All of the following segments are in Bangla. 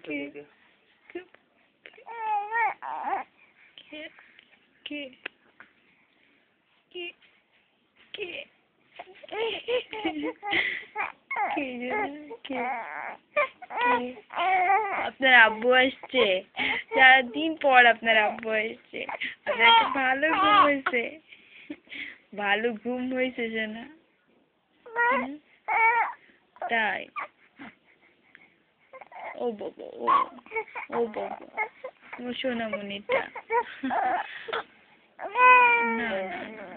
কে কে কে কে আপনার আব্বু আসছে, সারাদিন পর আপনার আব্বু আসছে। আপনার তো ভালো ঘুম হয়েছে, ভালো ঘুম হয়েছে সোনা। তাই ও বাবা, ও বাবা, ও সোনামণিটা। না না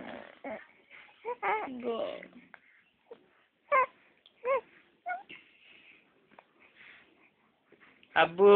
গো, আব্বু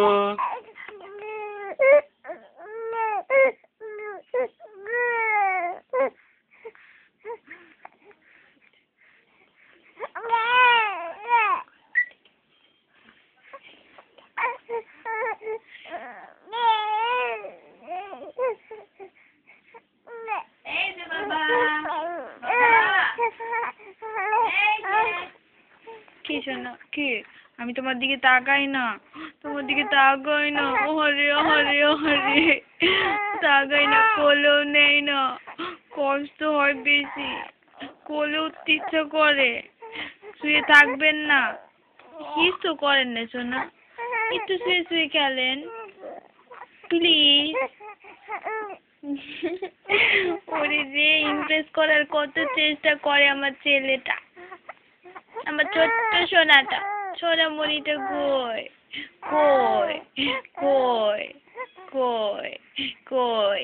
কি শোনা কি? আমি তোমার দিকে তাকাই না, তোমার দিকে তাকাই না। ওহরে ওহরে ওহরে, তাকাই না, কোলেও নেই না, কষ্ট হয় বেশি, কোলে উঠতে ইচ্ছে করে। শুয়ে থাকবেন না? কিছু করেন না সোনা, একটু শুয়ে শুয়ে খেলেন প্লিজ। ওরে রে, ইমপ্রেস করার কত চেষ্টা করে আমার ছেলেটা, আমার ছোট্ট সোনাটা, সোনামণিটা কই কই কই কই কই।